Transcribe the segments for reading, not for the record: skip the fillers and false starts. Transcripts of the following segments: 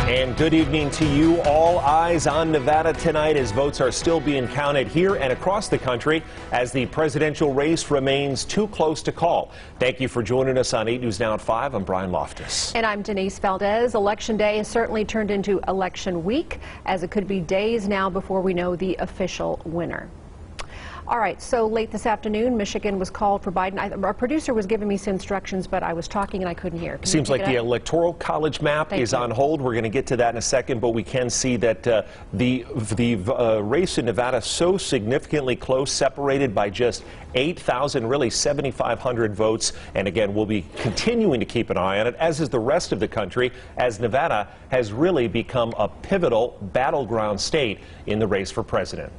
And good evening to you. All eyes on Nevada tonight as votes are still being counted here and across the country as the presidential race remains too close to call. Thank you for joining us on 8 News Now at 5. I'm Brian Loftus. And I'm Denise Valdez. Election day has certainly turned into election week, as it could be days now before we know the official winner. All right, so late this afternoon, Michigan was called for Biden. Our producer was giving me some instructions, but I was talking and I couldn't hear. Seems like the Electoral College map is on hold. We're going to get to that in a second, but we can see that the race in Nevada so significantly close, separated by just 8,000, really 7,500 votes. And again, we'll be continuing to keep an eye on it, as is the rest of the country, as Nevada has really become a pivotal battleground state in the race for president.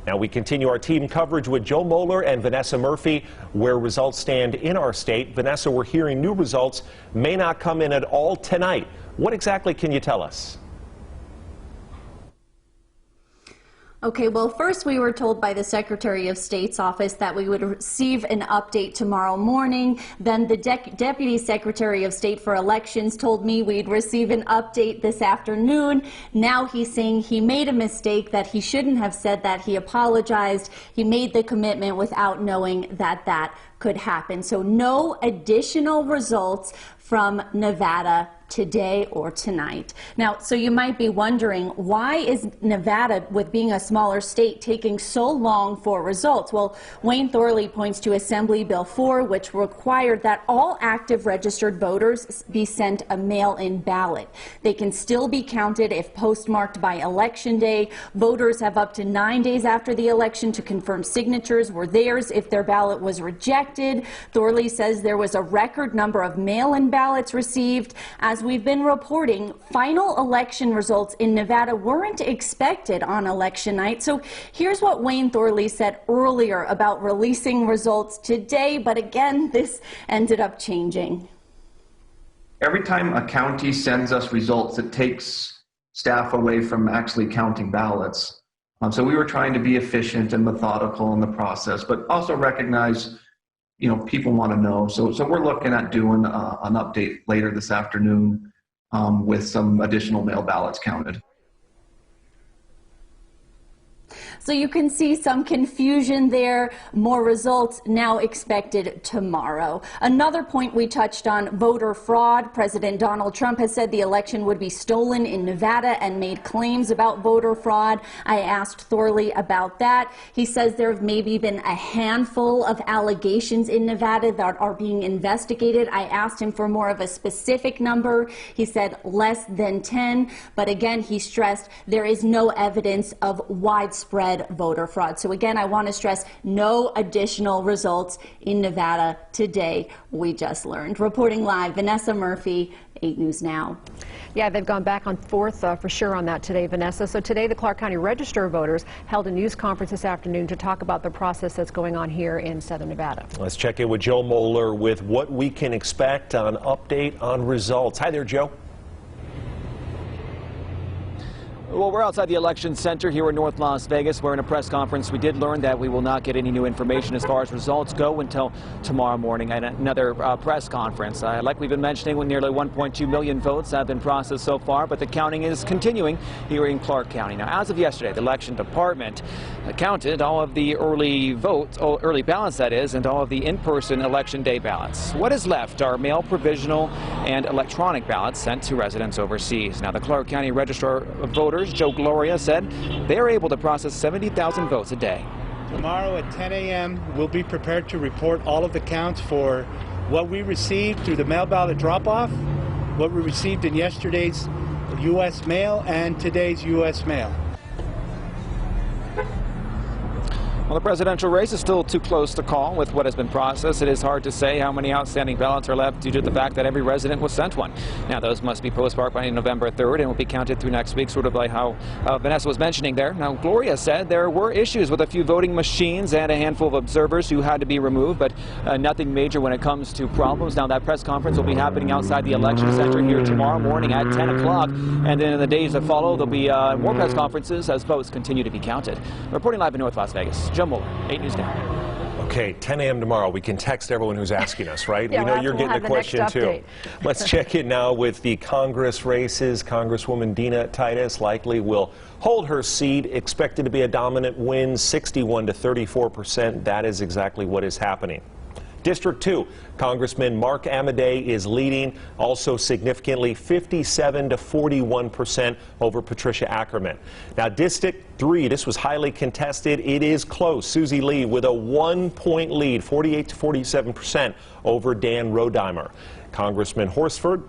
Now we continue our team coverage with Joe Moeller and Vanessa Murphy, where results stand in our state. Vanessa, we're hearing new results may not come in at all tonight. What exactly can you tell us? Okay, well, first we were told by the Secretary of State's office that we would receive an update tomorrow morning. Then the Deputy Secretary of State for Elections told me we'd receive an update this afternoon. Now he's saying he made a mistake, that he shouldn't have said that. He apologized. He made the commitment without knowing that that could happen. So no additional results from Nevada today or tonight. Now, so you might be wondering, why is Nevada, with being a smaller state, taking so long for results? Well, Wayne Thorley points to Assembly Bill 4, which required that all active registered voters be sent a mail-in ballot. They can still be counted if postmarked by Election Day. Voters have up to 9 days after the election to confirm signatures were theirs if their ballot was rejected. Thorley says there was a record number of mail-in ballots received. As we've been reporting, final election results in Nevada weren't expected on election night. So here's what Wayne Thorley said earlier about releasing results today, but again, this ended up changing. Every time a county sends us results, it takes staff away from actually counting ballots. So we were trying to be efficient and methodical in the process, but also recognize, you know, people want to know. So we're looking at doing an update later this afternoon with some additional mail ballots counted. So you can see some confusion there. More results now expected tomorrow. Another point we touched on, voter fraud. President Donald Trump has said the election would be stolen in Nevada and made claims about voter fraud. I asked Thorley about that. He says there have maybe been a handful of allegations in Nevada that are being investigated. I asked him for more of a specific number. He said less than 10. But again, he stressed there is no evidence of widespread voter fraud. So again, I want to stress no additional results in Nevada today. We just learned. Reporting live, Vanessa Murphy, 8 News Now. Yeah, they've gone back and forth for sure on that today, Vanessa. So today, the Clark County Register of Voters held a news conference this afternoon to talk about the process that's going on here in Southern Nevada. Let's check in with Joe Moeller with what we can expect on update on results. Hi there, Joe. Well, we're outside the election center here in North Las Vegas. We're in a press conference. We did learn that we will not get any new information as far as results go until tomorrow morning at another press conference. Like we've been mentioning, with nearly 1.2 million votes have been processed so far, but the counting is continuing here in Clark County. Now, as of yesterday, the election department counted all of the early votes, early ballots that is, and all of the in-person election day ballots. What is left are mail, provisional, and electronic ballots sent to residents overseas. Now, the Clark County Registrar of Voters, Joe Gloria, said they are able to process 70,000 votes a day. Tomorrow at 10 a.m. we'll be prepared to report all of the counts for what we received through the mail ballot drop-off, what we received in yesterday's U.S. mail, and today's U.S. mail. Well, the presidential race is still too close to call with what has been processed. It is hard to say how many outstanding ballots are left due to the fact that every resident was sent one. Now, those must be postmarked by November 3rd and will be counted through next week, sort of like how Vanessa was mentioning there. Now, Gloria said there were issues with a few voting machines and a handful of observers who had to be removed, but nothing major when it comes to problems. Now, that press conference will be happening outside the election center here tomorrow morning at 10 o'clock, and then in the days that follow, there'll be more press conferences as votes continue to be counted. Reporting live in North Las Vegas, Joe Moeller, 8 News Now. Okay, 10 a.m. tomorrow. We can text everyone who's asking us, right? Yeah, we know you're we'll getting the question too. Let's check in now with the Congress races. Congresswoman Dina Titus likely will hold her seat, expected to be a dominant win, 61 to 34%. That is exactly what is happening. District 2, Congressman Mark Amodei is leading, also significantly 57 to 41% over Patricia Ackerman. Now, District 3, this was highly contested. It is close. Susie Lee with a 1-point lead, 48 to 47% over Dan Rodimer. Congressman Horsford,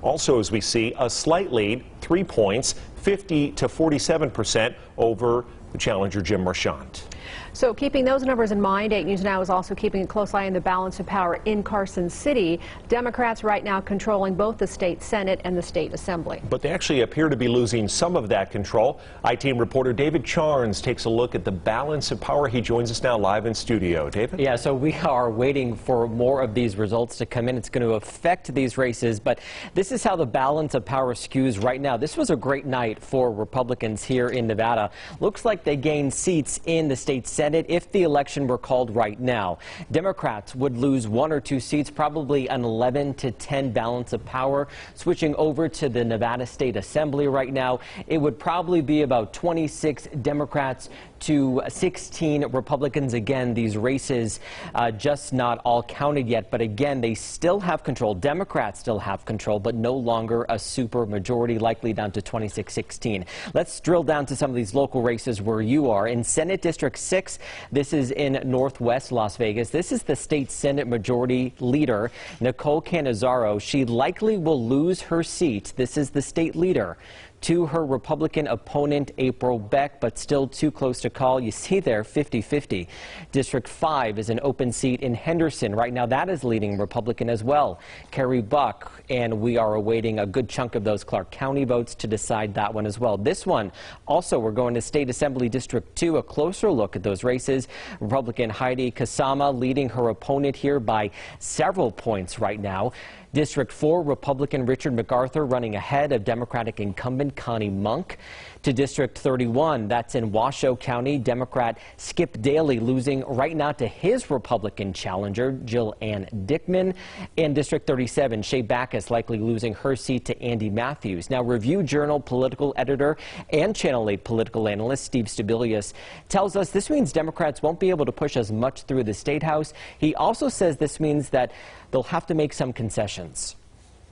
also as we see, a slight lead, 3 points, 50 to 47% over the challenger Jim Marchant. So keeping those numbers in mind, 8 News Now is also keeping a close eye on the balance of power in Carson City. Democrats right now controlling both the state Senate and the state Assembly. But they actually appear to be losing some of that control. I-Team reporter David Charnes takes a look at the balance of power. He joins us now live in studio. David? Yeah, so we are waiting for more of these results to come in. It's going to affect these races, but this is how the balance of power skews right now. This was a great night for Republicans here in Nevada. Looks like they gained seats in the state Senate if the election were called right now. Democrats would lose 1 or 2 seats, probably an 11 to 10 balance of power. Switching over to the Nevada State Assembly right now, it would probably be about 26 Democrats to 16 Republicans. Again, these races just not all counted yet, but again, they still have control. Democrats still have control, but no longer a super majority, likely down to 26-16. Let's drill down to some of these local races where you are. In Senate District 6, this is in Northwest Las Vegas. This is the state Senate majority leader, Nicole Cannizzaro. She likely will lose her seat. This is the state leader, to her Republican opponent, April Beck, but still too close to call. You see there, 50-50. District 5 is an open seat in Henderson. Right now, that is leading Republican as well, Carrie Buck, and we are awaiting a good chunk of those Clark County votes to decide that one as well. This one, also, we're going to State Assembly District 2, a closer look at those races. Republican Heidi Kasama leading her opponent here by several points right now. District 4, Republican Richard MacArthur running ahead of Democratic incumbent Connie Monk. To District 31, that's in Washoe County, Democrat Skip Daly losing right now to his Republican challenger, Jill Ann Dickman. And District 37, Shea Backus likely losing her seat to Andy Matthews. Now, Review Journal political editor and Channel 8 political analyst Steve Stabilius tells us this means Democrats won't be able to push as much through the State House. He also says this means that they'll have to make some concessions.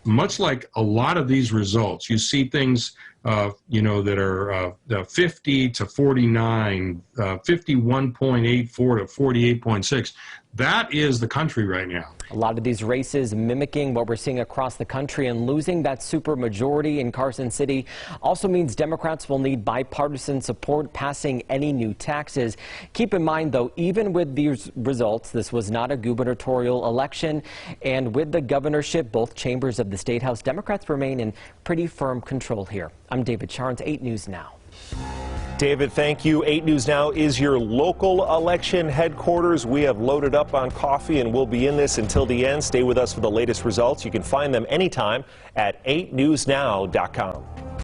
Much like a lot of these results, you see things, that are 50 to 49, 51.84 to 48.6. That is the country right now. A lot of these races mimicking what we're seeing across the country, and losing that supermajority in Carson City also means Democrats will need bipartisan support passing any new taxes. Keep in mind, though, even with these results, this was not a gubernatorial election, and with the governorship, both chambers of the State House, Democrats remain in pretty firm control here. I'm David Charnes, 8 News Now. David, thank you. 8 News Now is your local election headquarters. We have loaded up on coffee and we'll be in this until the end. Stay with us for the latest results. You can find them anytime at 8newsnow.com.